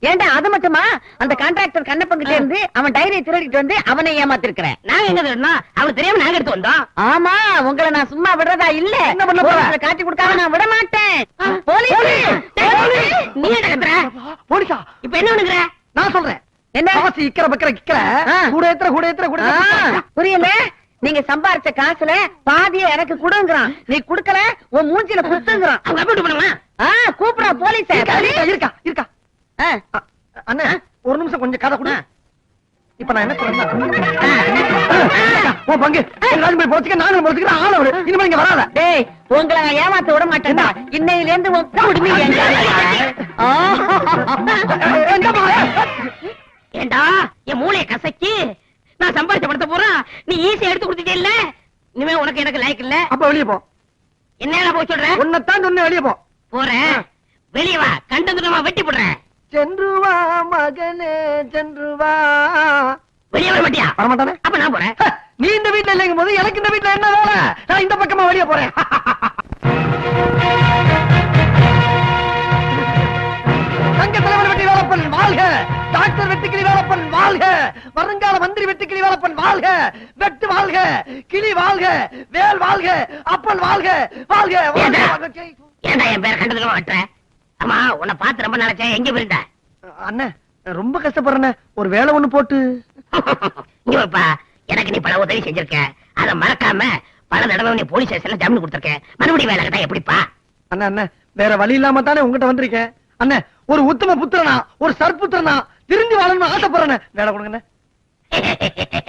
ஏண்டா, அது மட்டுமா? அந்த கான்ட்ராக்டர் கண்ணப்பன் கிட்ட இருந்து அவன் டைரியை திருடிட்டு வந்து அவனை ஏமாத்திருக்கிறேன். நாங்க எங்க திருடணும்? அவனுக்கு தெரியாம நாங்க எடுத்து வந்தோம். ஆமா, உங்களை நான் சும்மா விடுறதா இல்ல. என்ன பண்ண போற? போலீஸ்ல காட்டி கொடுக்காம நான் விட மாட்டேன். போலீஸ், நீ என்ன கத்துற? போலீஸா? இப்ப என்ன பண்ணுகிற? நான் சொல்றேன். என்ன? காசு இக்கிற பக்கிற கிக்கிற கூட ஏத்துற கூட ஏத்துற கூட ஏத்துற. புரியல? நீங்க சம்பாரிச்ச காசுல பாதிய எனக்கு கொடுங்கறான். நீ குடுக்கல உன் மூஞ்சில குத்துங்கறான். அவங்க அப்படி பண்ணுமா? கூப்பிடா போலீஸ். இருக்கா இருக்கா. அண்ணா ஒரு நிமிஷம் கொஞ்சம் கதை கொடு. இப்ப நான் என்ன சொல்றேன்? ஓ பங்கு எல்லாரும் போய் போச்சுக்க, நானும் போச்சுக்கிறேன். ஆள விடு, இனிமே இங்க வராத. டேய், உங்களை நான் ஏமாத்த விட மாட்டேன்டா. இன்னையில இருந்து உன் குடுமி ஏண்டா என் மூளைய கசக்கி நான் சம்பாதிச்ச படத்தை போறா நீ ஈஸியா எடுத்து கொடுத்துட்டே இல்ல. இனிமே உனக்கு எனக்கு லைக் இல்ல. அப்ப வெளியே போ. என்ன போய் சொல்ற? உன்னைத்தான் சொன்ன வெளியே போ. போறேன். வெளியே வா, கண்டதுமா வெட்டி போடுறேன். சென்று வா மகனே, சென்று வா. வெளியே வர மாட்டியா? வரமாட்டானே. அப்ப நான் போறேன். நீ இந்த வீட்டுல இல்லைங்கும் போது எனக்கு இந்த வீட்டுல என்ன வேலை? நான் இந்த பக்கமா வெளியே போறேன். சங்க தலைவர் வெற்றி வேலப்பன் வாழ்க, டாக்டர் வெட்டுக்கிளி வேலப்பன் வாழ்க, வருங்கால மந்திரி வெட்டுக்கிளி வேலப்பன் வாழ்க, வெட்டு வாழ்க, கிளி வாழ்க, வேல் வாழ்க, அப்பன் வாழ்க வாழ்க. ஏண்டா என் பேரை கண்டதுமா வெட்டுற? ஆமா, உன்னை பார்த்து ரொம்ப நினைச்சேன். எங்க போயிருந்த? அண்ணன் ரொம்ப கஷ்டப்படுறேன், ஒரு வேலை ஒண்ணு போட்டு. இங்க வாப்பா, எனக்கு நீ பல உதவி செஞ்சிருக்க. அத மறக்காம பல தடவை நீ போலீஸ் ஸ்டேஷன்ல ஜாமீன் கொடுத்திருக்க. மறுபடியும் வேலை கேட்டா எப்படிப்பா? அண்ணா அண்ணன் வேற வழி இல்லாம தானே உங்ககிட்ட வந்திருக்கேன். அண்ணன் ஒரு உத்தம புத்திரனா, ஒரு சற்புத்திரனா திருந்தி வாழணும்னு ஆசைப்படுறேன். வேலை கொடுங்க.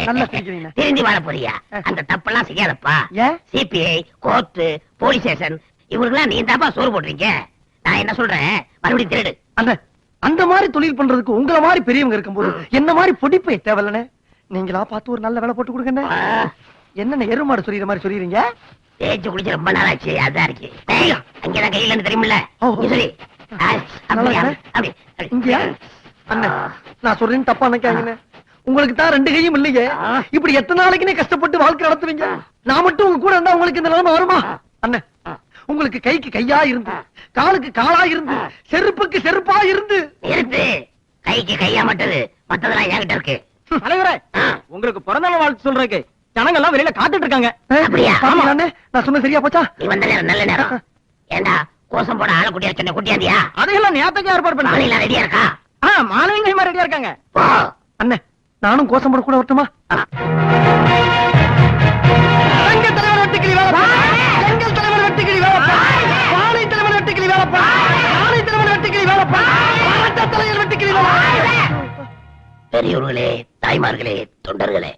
நல்லா சிரிக்கிறீங்க. திருந்தி வாழ போறியா? அந்த தப்பெல்லாம் செய்யாதப்பா. சிபிஐ, கோர்ட்டு, போலீஸ் ஸ்டேஷன் இவருக்கெல்லாம் நீ தாப்பா சோறு போடுறீங்க. நான் என்ன சொல்றேன், மறுபடியும் திருடு. அண்ணன் அந்த மாதிரி தொழில் பண்றதுக்கு உங்களை மாதிரி பெரியவங்க இருக்கும்போது என்ன மாதிரி பொடிப்பை தேவையில்லைண்ணே. நீங்களா பார்த்து ஒரு நல்ல வேலை போட்டு கொடுங்க. என்ன எருமாடு சொல்லிற மாதிரி சொல்லிடுறீங்க? தேய்ச்சி குடிச்சு ரொம்ப நாளாச்சு. அதான் இருக்கு. அங்கதான் கையில தெரியுமில்ல. சரி இங்கயா? அண்ணன் நான் சொல்றேன்னு தப்பா நினைக்காதீங்க. உங்களுக்கு தான் 2 கையும் இல்லையே. இப்படி எத்தனை நாளைக்குனே கஷ்டப்பட்டு வாழ்க்கை நடத்துவீங்க? நான் மட்டும் உங்க கூட இருந்தா உங்களுக்கு இந்த நிலைமை வருமா? அண்ணன் உங்களுக்கு கைக்கு கையா இருந்து, காலுக்கு காலா இருந்து, செருப்புக்கு செருப்பா இருந்து. இருந்து கைக்கு கையா மட்டது மத்ததெல்லாம் என்கிட்ட இருக்கு. தலைவரே, உங்களுக்கு பிறந்த நாள் வாழ்த்து சொல்றதுக்கு ஜனங்க எல்லாம் வெளியில காத்துட்டு இருக்காங்க. அப்படியா? நான் சொன்ன சரியா போச்சா? நீ வந்த நேரம் நல்ல நேரம். ஏண்டா கோசம் போட ஆள குட்டியா சொன்ன குட்டியாந்தியா? அதையெல்லாம் நேரத்துக்கு ஏற்பாடு பண்ண. மாலையில ரெடியா இருக்கா? மாணவிங்க ரெடியா இருக்காங்க. அண்ணே நானும் கோசம் போட கூட வரட்டுமா? எங்கள் தலைவர் வெட்டுக்கிளி வேலப்பா, எங்கள் தலைவர் வெட்டுக்கிளி வேலப்பா, வாழை தலைவர் வெட்டுக்கிளி வேலப்பா, வாழை தலைவர் வெட்டுக்கிளி வேலப்பா, வாழை தலைவர் வெட்டுக்கிளி வேலப்பா. பெரியோர்களே, தாய்மார்களே, தொண்டர்களே,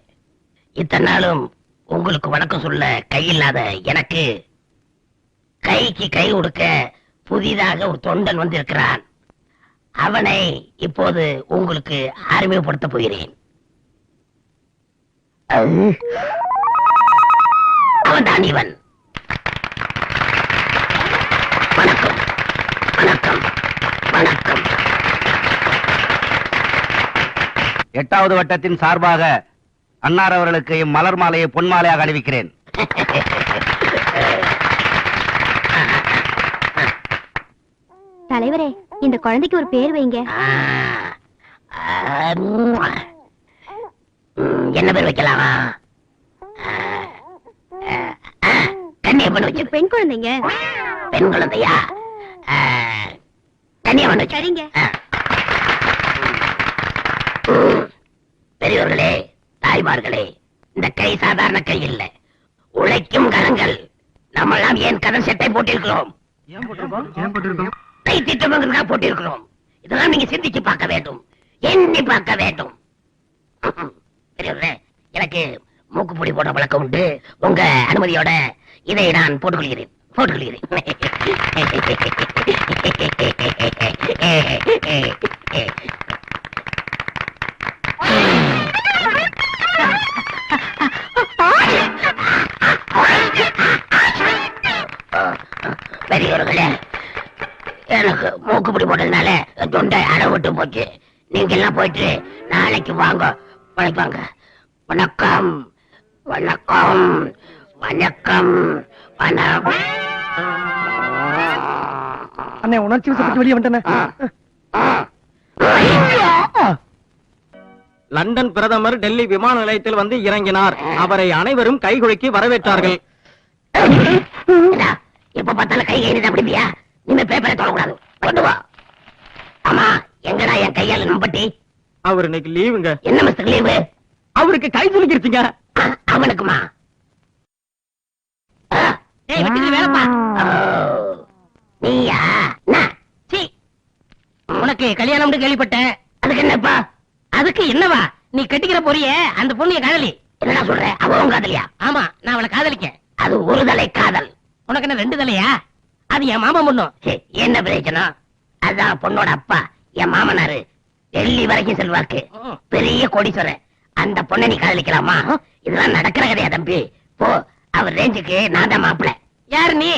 இத்தனை நாளும் உங்களுக்கு வணக்கம் சொல்ல கையில்லாத எனக்கு கைக்கு கை கொடுக்க புதிதாக ஒரு தொண்டன் வந்திருக்கிறான். அவனை இப்போது உங்களுக்கு அறிமுகப்படுத்த போகிறேன். அவன் தான் இவன். வணக்கம் வணக்கம் வணக்கம். 8வது வட்டத்தின் சார்பாக அன்னார் அவர்களுக்கு மலர் மாலையை பொன் மாலையாக அணிவிக்கிறேன். தலைவரே, இந்த குழந்தைக்கு ஒரு பேர் வைங்க. என்ன பேர் வைக்கலாமா? கன்னியம்மன் வச்சு. பெண் குழந்தைங்க. பெண் குழந்தையா? கன்னியம்மன் வச்சு. சரிங்க. பெரியவர்களே, தாய்மார்களே, இந்த கை சாதாரண கை இல்ல, உழைக்கும் கரங்கள். நம்மெல்லாம் ஏன் கதர் சட்டை போட்டிருக்கிறோம்? கை திட்டமாக போட்டிருக்கிறோம். இதெல்லாம் நீங்க சிந்திச்சு பார்க்க வேண்டும், எண்ணி பார்க்க வேண்டும். பெரியவர்களே, எனக்கு மூக்குப்பொடி போட பழக்கம் உண்டு. உங்க அனுமதியோட இதை நான் போட்டுக்கொள்கிறேன். பெரியவர்களே, எனக்கு மூக்குப்பொடி போட்டதுனால தொண்டை அடவிட்டு போச்சு. நீங்க எல்லாம் போயிட்டு நாளைக்கு வாங்க. வணக்கம் வணக்கம் வணக்கம் வணக்கம் வணக்கம். அண்ணே, உணர்ச்சி வசப்பட்டு வெளியே வந்துட்டேன். லண்டன் பிரதமர் டெல்லி விமான நிலையத்தில் வந்து இறங்கினார். அவரை அனைவரும் கைகுலுக்கி வரவேற்றார்கள். எப்ப பார்த்தாலும் கை கைது அப்படியா? நீங்க பேப்பரை தொடக்கூடாது. கொண்டு வா. ஆமா, எங்கடா என் கையால நம்பட்டி? அவர் இன்னைக்கு லீவுங்க. என்ன மிஸ்டர் லீவு? அவருக்கு கை சுலுக்கிருச்சுங்க. அவனுக்குமா? வேலைப்பா. நீயா? உனக்கு கல்யாணம் கேள்விப்பட்டேன். அதுக்கு என்னப்பா? அதுக்கு என்னவா? நீ கட்டிக்கிற போறியே அந்த பொண்ணு காதலி. என்னடா சொல்ற? அவன் காதலியா? ஆமா, நான் அவளை காதலிக்கேன். அது ஒரு தலை காதல். உனக்கு என்ன 2 தலையா? அது என் மாமா பொண்ணும். என்ன பிரயோஜனம்? அதான் பொண்ணோட அப்பா என் மாமனாரு டெல்லி வரைக்கும் செல்வாக்கு, பெரிய கோடீஸ்வரர். அந்த பொண்ணை நீ காதலிக்கலாமா? இதெல்லாம் நடக்கிற கதையா தம்பி? போ, அவர் ரேஞ்சுக்கு நான் தான் மாப்பிள்ள. யாரு நீ?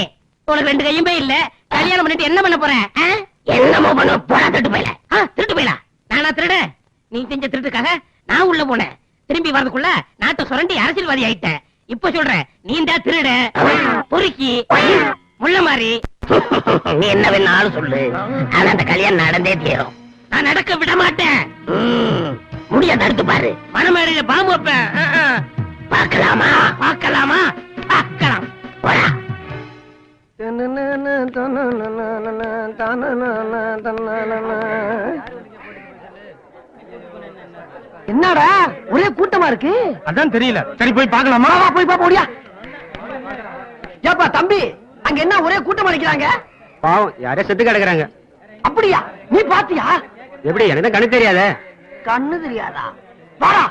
உனக்கு 2 கையுமே இல்ல. கல்யாணம் பண்ணிட்டு என்ன பண்ண போற? என்னமோ பண்ண போனா திருட்டு போயில. திருட்டு போயில? நானா திருட? நீ செஞ்ச திருட்டுக்காக நான் உள்ள போனேன். திரும்பி வரதுக்குள்ள நாட்டை சுரண்டி அரசியல்வாதி ஆயிட்டேன். இப்ப சொல்றேன், நீ தான் திருட, பொறுக்கி, முள்ள மாதிரி. நீ என்ன வேணாலும் சொல்லு, ஆனா அந்த கல்யாணம் நடந்தே தீரும். நான் நடக்க விட மாட்டேன். முடிய தடுத்து பாரு. மனமேடையில பாம்பு வைப்பேன். பார்க்கலாமா? பார்க்கலாம். போடா. என்னடா ஒரே கூட்டமா இருக்கு? அதான் தெரியல. சரி, போய் பார்க்கலாமா? போய் பாப்பா. ஓடியா. ஏப்பா தம்பி, அங்க என்ன ஒரே கூட்டமா நிக்கிறாங்க? பாவம், யாரே செத்து கிடக்குறாங்க. அப்படியா? நீ பாத்தியா? எப்படி? எனக்கு கண்ணு தெரியாத. கண்ணு தெரியாதா? வாடா.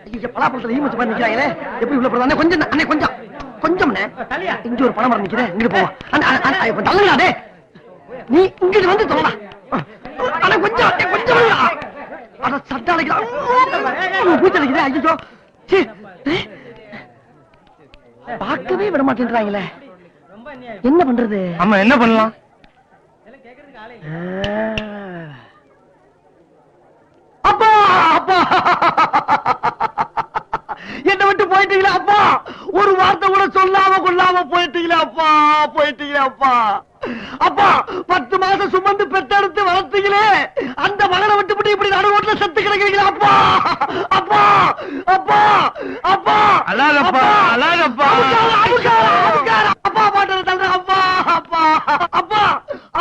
ஐயோ, பலாப்பழத்துல ஈ மச்சு மாதிரி நிக்கிறாங்களே. எப்படி உள்ள போறதா? கொஞ்சம் அண்ணே, கொஞ்சம் இங்க ஒரு பணம் மரம் நிக்குதே. இங்க போவா. தள்ளுங்கடா. நீ இங்கிட்டு வந்து தொல்லா. ஆனா கொஞ்சம் அட சட்டை அழைக்கிறா. பூச்சி அழைக்குதே. ஐயோ, பார்க்கவே விட மாட்டேன்றாங்களே. என்ன பண்றது? ஆமா, என்ன பண்ணலாம்? அப்பா அப்பா, என்ன விட்டு போயிட்டீங்களா அப்பா? ஒரு வார்த்தை கூட சொல்லாம கொள்ளாம போயிட்டீங்களா அப்பா? அப்பா, 10 மாசம் சுமந்து பெத்தெடுத்து வளர்த்தீங்களே, அந்த மகனை விட்டு இப்படி நடு ரோட்ல செத்து கிடக்கிறீங்களா அப்பா? அழாதப்பா. அப்பா பாட்டு தல்ற.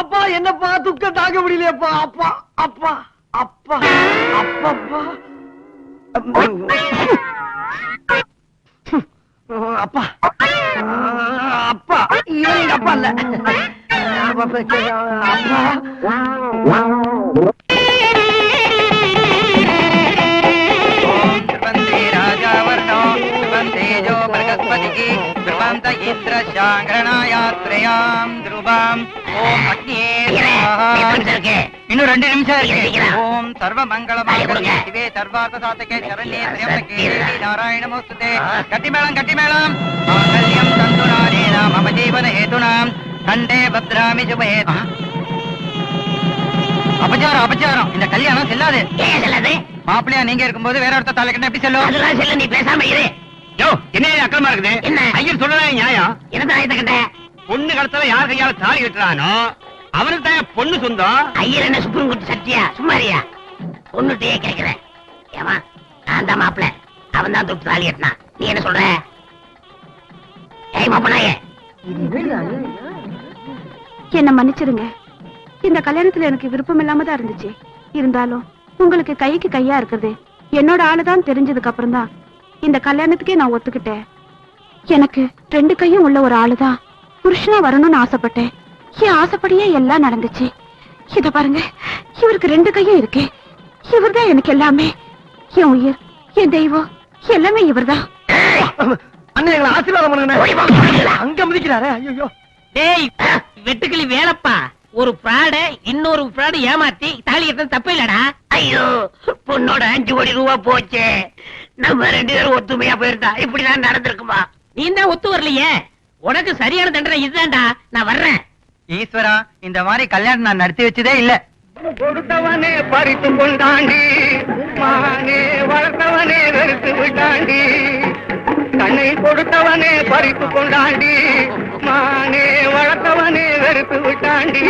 அப்பா என்னப்பா, துக்கம் தாங்க முடியலையப்பா. அப்பா இவன் எங்க அப்பா இல்ல. இன்னும் 2 நிமிஷம் இருக்கு. ஓம் சர்வ மங்களமாங்கல்யே சிவே சர்வார்த்த சாதகே சரண்யே த்ர்யம்பகே தேவி நாராயண நமோஸ்துதே. கட்டி மேளம். மாங்கல்யம் தந்துநானேன மம ஜீவன ஹேதுனா கண்டே பத்ராமி சுபஹே. அபச்சாரம் அபச்சாரம், இந்த கல்யாணம் செல்லாது. ஏன் செல்லாது? மாப்பிள்ளையா நீங்க இருக்கும்போது வேற ஒருத்தர் தாலி கட்டினா எப்படி செல்லும்? அதெல்லாம் செல்ல, நீ பேசாம இரு. யோ, என்ன அக்கறமா இருக்குது? என்ன? ஐயர் சொல்றதே நியாயம். என்ன ஆயத்த கட்ட? பொண்ணு கடத்தல யார் கையால தாலி கட்டுறானோ அவனுக்கு தான் பொண்ணு சொந்தம். ஐயர் என்ன சுப்ரீம் கோர்ட் சட்டியா? சும்மாரியா? பொண்ணுகிட்டயே கேக்குறேன். ஏமா, நான் தான் மாப்பிள்ள, அவன் தான் தொட்டு தாலி கட்டினான். நீ என்ன சொல்ற? ஏய் மாப்பிள்ளையே, என்ன மன்னிச்சிருங்க. இந்த கல்யாணத்துல எனக்கு விருப்பம் இல்லாம தான் இருந்துச்சு. இருந்தாலும் உங்களுக்கு கைக்கு கையா இருக்குது என்னோட ஆளுதான் தெரிஞ்சதுக்கு அப்புறம் தான் இந்த கல்யாணத்துக்கே நான் ஒத்துக்கிட்டேன். எனக்கு 2 கையும் உள்ள ஒரு ஆளுதான் புருஷனா வரணும்னு ஆசைப்பட்டேன். என் ஆசைப்படியே எல்லாம் நடந்துச்சு. இத பாருங்க, இவருக்கு 2 கையும் இருக்கு. இவர்தான் எனக்கு எல்லாமே. என் உயிர், என் தெய்வம் எல்லாமே இவர்தான். அண்ணன் எங்களை ஆசீர்வாதம் பண்ணுங்க. அங்க மிதிக்கிறாரே. ஐயோ, டேய் வெட்டுக்கிளி வேலப்பா, ஒரு பிராட இன்னொரு பிராடு ஏமாத்தி தாலி கட்ட தப்பு இல்லடா. ஐயோ, பொண்ணோட 5 கோடி ரூபா போச்சே. நம்ம 2 பேரும் ஒத்துமையா போயிருந்தா இப்படிதான் நடந்திருக்குமா? நீ தான் ஒத்து வரலையே. உனக்கு சரியான தண்டனை இதுதான்டா. நான் வர்றேன். ஈஸ்வரா, இந்த மாதிரி கல்யாணம் நான் நடத்தி வச்சதே இல்ல. கொடுத்தவனே பறித்து கொண்டாண்டி, மானே வளர்த்தவனே வெறுத்து விட்டாண்டி. கண்ணை கொடுத்தவனே பறித்து கொண்டாண்டி, மானே வளர்த்தவனே வெறுத்து விட்டாண்டி.